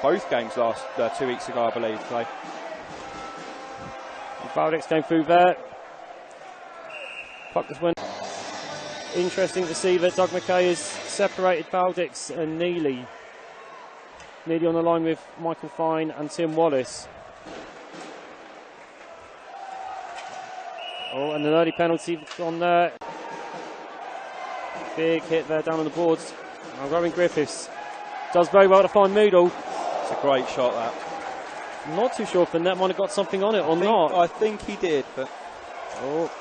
both games last 2 weeks ago, I believe. So. Baldix came through there. Puck just went. Interesting to see that Doug McKay has separated Baldix and Neely. Neely on the line with Michael Fine and Tim Wallace. Oh, and an early penalty on there. Big hit there down on the boards. Now Rowan Griffiths does very well to find Moodle. It's a great shot, that. I'm not too sure if the net might have got something on it or not. I think he did, but... Oh,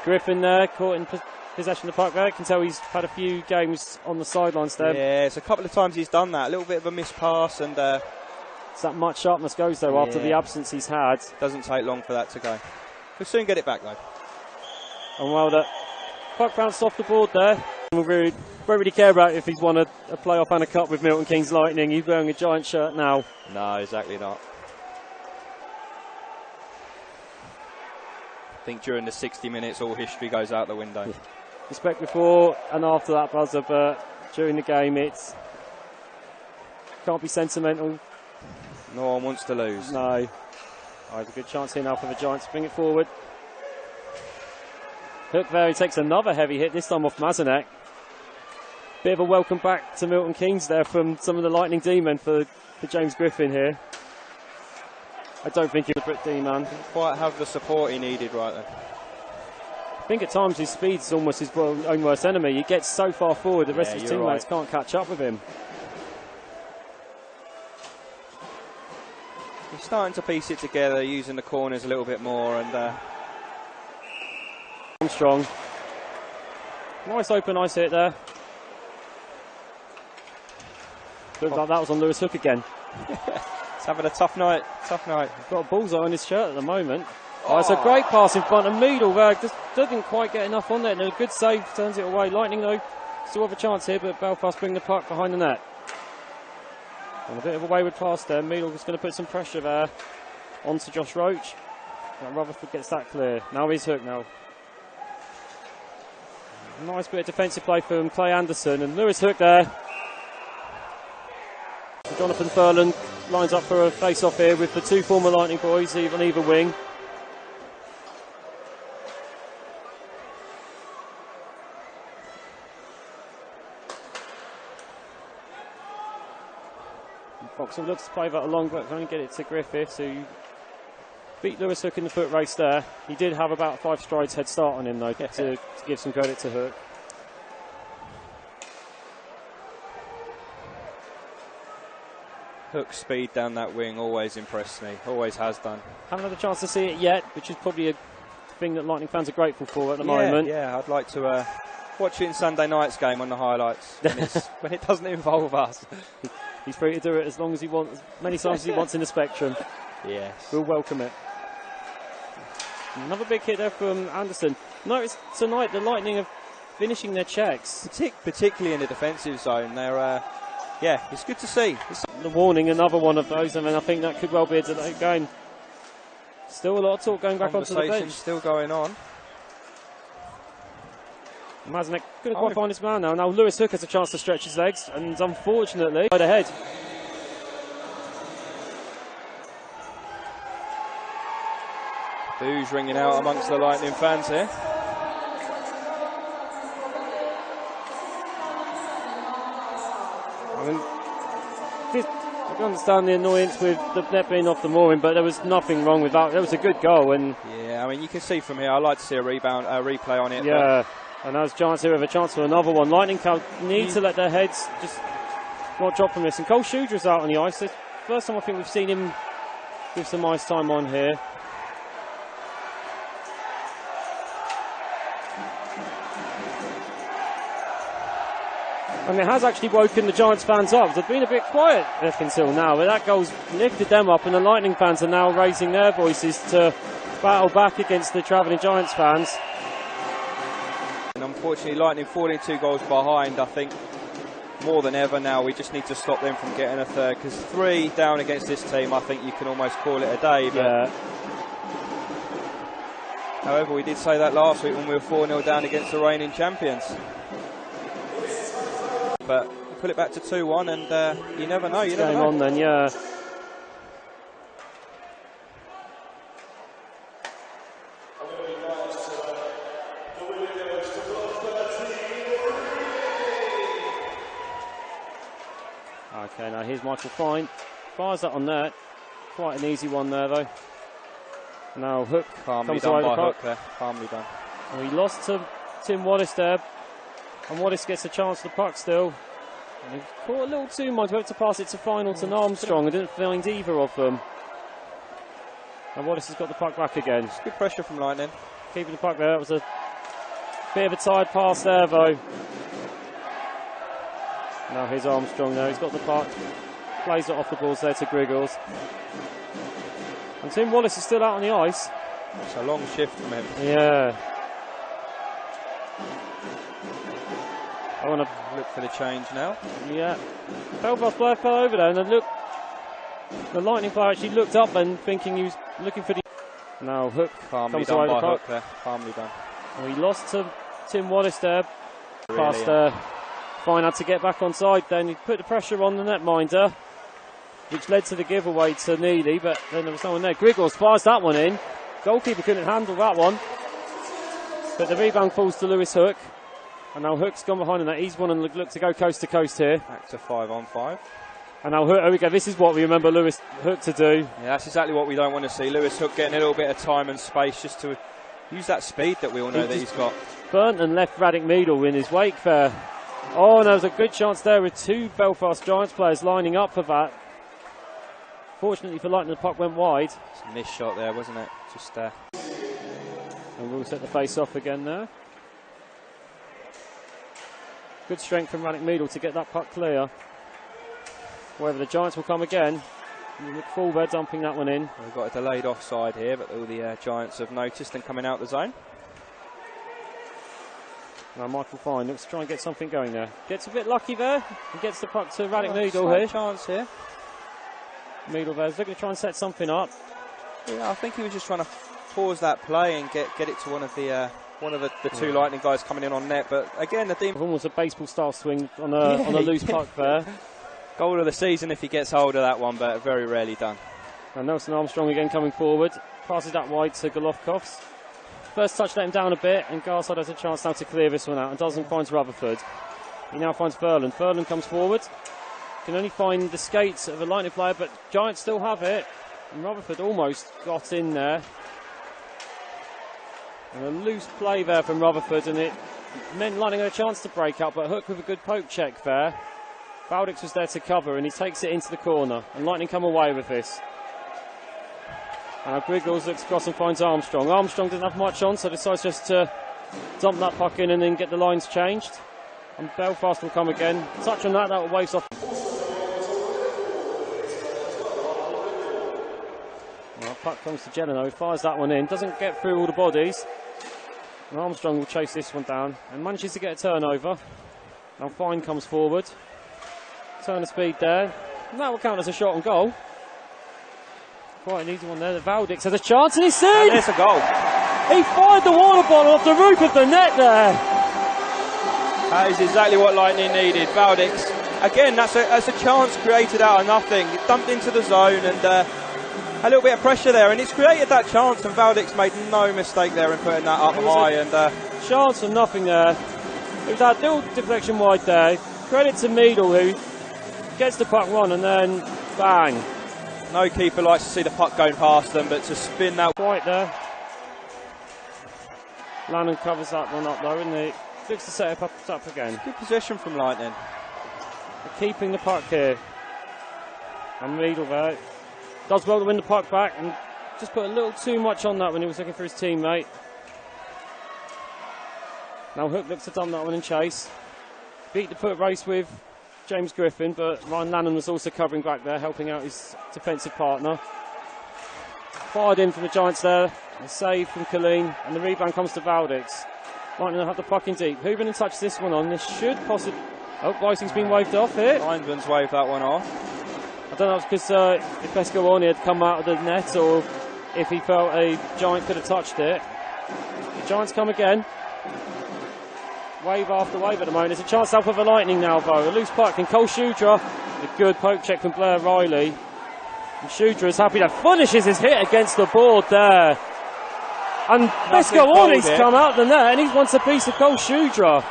Griffin there, caught in possession of the puck there. I can tell he's had a few games on the sidelines there. Yeah, it's a couple of times he's done that. A little bit of a missed pass, and... it's that much sharpness goes, though, after the absence he's had. Doesn't take long for that to go. He'll soon get it back, though. And well, the puck bounced off the board there. We don't really care about if he's won a playoff and a cup with Milton Keynes Lightning. He's wearing a Giant shirt now. No, exactly not. I think during the 60 minutes, all history goes out the window. Respect before and after that buzzer, but during the game, it's can't be sentimental. No one wants to lose. No. Oh, there's a good chance here now for the Giants to bring it forward. Hook there, he takes another heavy hit, this time off Mazanek. Bit of a welcome back to Milton Keynes there from some of the Lightning D-men for James Griffin here. I don't think he's a Brit D-man. Didn't quite have the support he needed right then. I think at times his speed's almost his own worst enemy. He gets so far forward, the rest of his teammates can't catch up with him. He's starting to piece it together, using the corners a little bit more, and Armstrong. Nice open ice hit there. Looks like that was on Lewis Hook again. He's having a tough night. Tough night. He's got a bullseye on his shirt at the moment. Oh, it's a great pass in front of Meadle there. Just doesn't quite get enough on there. And a good save, turns it away. Lightning though still have a chance here, but Belfast bring the puck behind the net. And a bit of a wayward pass there. Meadle was going to put some pressure there onto Josh Roach. And Rutherford gets that clear. Now he's Hook now. Nice bit of defensive play from Clay Anderson, and Lewis Hook there. So Jonathan Furlan lines up for a face-off here with the two former Lightning boys on either wing. Foxall looks to play that along, but can only get it to Griffiths, who beat Lewis Hook in the foot race there. He did have about 5 strides head start on him, though, to give some credit to Hook. Hook's speed down that wing always impressed me, always has done. Haven't had a chance to see it yet, which is probably a thing that Lightning fans are grateful for at the moment. Yeah, I'd like to watch it in Sunday night's game on the highlights when it doesn't involve us. He's free to do it as long as he wants, as many times as he wants in the spectrum. Yes. We'll welcome it. Another big hit there from Anderson. Notice tonight the Lightning are finishing their checks. Particularly in the defensive zone. They're, it's good to see. The warning, another one of those, and then I think that could well be a delay game. Still a lot of talk going back onto the bench. Still going on. Mazanek couldn't quite find his man now. Now Lewis Hook has a chance to stretch his legs, and unfortunately, right ahead. Boos ringing out amongst the Lightning fans here. I can understand the annoyance with the net being off the mooring, but there was nothing wrong with that. There was a good goal, and yeah, I mean you can see from here. I like to see a replay on it. Yeah, and there's Giants here with a chance for another one. Lightning need to let their heads just not drop from this. And Cole Shudra's out on the ice. It's the first time I think we've seen him with some ice time on here. And it has actually woken the Giants fans up. They've been a bit quiet up until now, but that goal's lifted them up, and the Lightning fans are now raising their voices to battle back against the travelling Giants fans. And unfortunately, Lightning falling 2 goals behind. I think more than ever now, we just need to stop them from getting a third, because 3 down against this team, I think you can almost call it a day. But yeah. However, we did say that last week when we were 4-0 down against the reigning champions. But pull it back to 2-1, and you never know. You never Game know. on then, yeah. Okay, now here's Michael Fine. Fires that on net. Quite an easy one there, though. Now Hook Calmly comes done away by the puck. Hook there. Calmly done. Well, he lost to Tim Wallace there. And Wallace gets a chance for the puck still. And he caught a little too much. Went to pass it to final to Armstrong and didn't find either of them. And Wallace has got the puck back again. It's good pressure from Lightning. Keeping the puck there. It was a bit of a tired pass there, though. Now here's Armstrong now. He's got the puck. Plays it off the balls there to Griggles. And Tim Wallace is still out on the ice. It's a long shift from him. Yeah. I want to look for the change now. Yeah. Belfast player fell over there, and then look. The Lightning player actually looked up and thinking he was looking for the. Now Hook Calmly comes done away by the puck. Hook there. Calmly done. Well, he lost to Tim Wallace there. Really, Past Fine had to get back on side then. He put the pressure on the netminder, which led to the giveaway to Neely, but then there was no one there. Griggles fires that one in. Goalkeeper couldn't handle that one. But the rebound falls to Lewis Hook. And now Hook's gone behind on that. He's wanting to look to go coast to coast here. Back to 5-on-5. And now Hook, here we go. This is what we remember Lewis Hook to do. Yeah, that's exactly what we don't want to see. Lewis Hook getting a little bit of time and space just to use that speed that we all know that he's got. Burnt and left Radic Meadle in his wake there. Oh, and there was a good chance there with two Belfast Giants players lining up for that. Fortunately for Lightning, the puck went wide. It's a missed shot there, wasn't it? Just And we'll set the face off again there. Good strength from Radic Meadle to get that puck clear. However, the Giants will come again. Look forward, dumping that one in. We've got a delayed offside here, but all the Giants have noticed and coming out the zone. Now Michael Fine looks to try and get something going there. Gets a bit lucky there. And gets the puck to Radic Meadle here. Chance here. Meadle there is looking to try and set something up. Yeah, I think he was just trying to pause that play and get it to one of the two Lightning guys coming in on net. But again, the team Almost a baseball style swing on a loose puck there. Goal of the season if he gets hold of that one, but very rarely done. And Nelson Armstrong again coming forward. Passes that wide to Golovkovs. First touch let him down a bit, and Garside has a chance now to clear this one out and doesn't find Rutherford. He now finds Furlan. Furlan comes forward. Can only find the skates of a Lightning player, but Giants still have it. And Rutherford almost got in there. And a loose play there from Rutherford, and it meant Lightning had a chance to break up, but Hook with a good poke check there. Baldix was there to cover, and he takes it into the corner. And Lightning come away with this. Now Griggles looks across and finds Armstrong. Armstrong doesn't have much on, so decides just to dump that puck in and then get the lines changed. And Belfast will come again. Touch on that will waste off. Well, puck comes to Jeleno, fires that one in. Doesn't get through all the bodies. And Armstrong will chase this one down and manages to get a turnover. Now Fine comes forward. Turn of speed there. And that will count as a shot on goal. Quite an easy one there. Valdix has a chance and he's seen! And it's a goal. He fired the water bottle off the roof of the net there. That is exactly what Lightning needed. Valdix, again, that's a chance created out of nothing. It dumped into the zone and a little bit of pressure there, and it's created that chance, and Valdix made no mistake there in putting that up high. And chance from nothing there. It was that little deflection wide there. Credit to Meadle, who gets the puck one and then bang. No keeper likes to see the puck going past them, but to spin that White there. Lannon covers that one up though, and he looks to set it up again. Good possession from Lightning. They're keeping the puck here. And Meadle there does well to win the puck back and just put a little too much on that when he was looking for his teammate. Now Hook looks to dump that one in chase. Beat the foot race with James Griffin, but Ryan Lannon was also covering back there, helping out his defensive partner. Fired in from the Giants there, a save from Colleen, and the rebound comes to Valdix. Lightning will have the puck in deep. Hooven touches this one on. This should possibly. Oh, Whiting's been waved off here. Linesman's waved that one off. I don't know if it's because if Pescavoni had come out of the net or if he felt a Giant could have touched it. The Giants come again. wave after wave at the moment. There's a chance out for the Lightning now, though. A loose puck and Cole Shudra. A good poke check from Blair Riley. And Shudra is happy to finishes his hit against the board there. And Bisco Orney's come out the net and he wants a piece of Cole Shudra.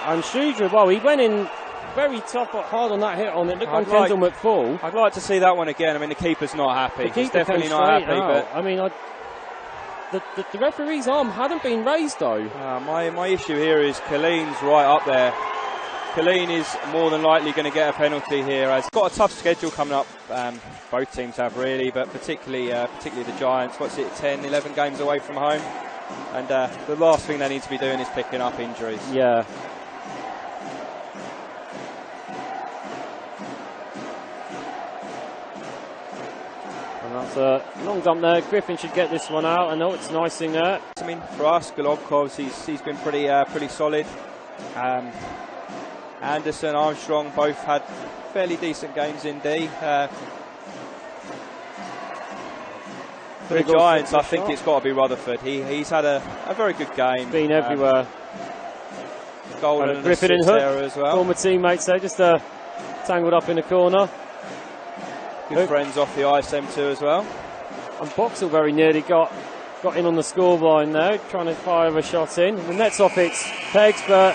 And Shudra, well, he went in very tough, hard on that hit on it. Look on Kendall McFall. I'd like to see that one again. I mean, the keeper's not happy. He's definitely not happy. But I mean, the referee's arm hadn't been raised, though. My issue here is Colleen's right up there. Colleen is more than likely going to get a penalty here. As got a tough schedule coming up. Both teams have really, but particularly the Giants. What's it, 10, 11 games away from home? And the last thing they need to be doing is picking up injuries. Yeah. And that's a long dump there. Griffin should get this one out. I know it's nicing there. I mean, for us, Golovkov's, he's been pretty solid. Anderson, Armstrong both had fairly decent games indeed. For the Giants, I think it's got to be Rutherford. He's had a very good game. Been everywhere. Goal and Griffin and Hook, there as well. Former teammates there, just tangled up in the corner. Good Hook. friends off the ice, them two as well. And Boxall very nearly got in on the scoreline there, trying to fire a shot in. The net's off its pegs, but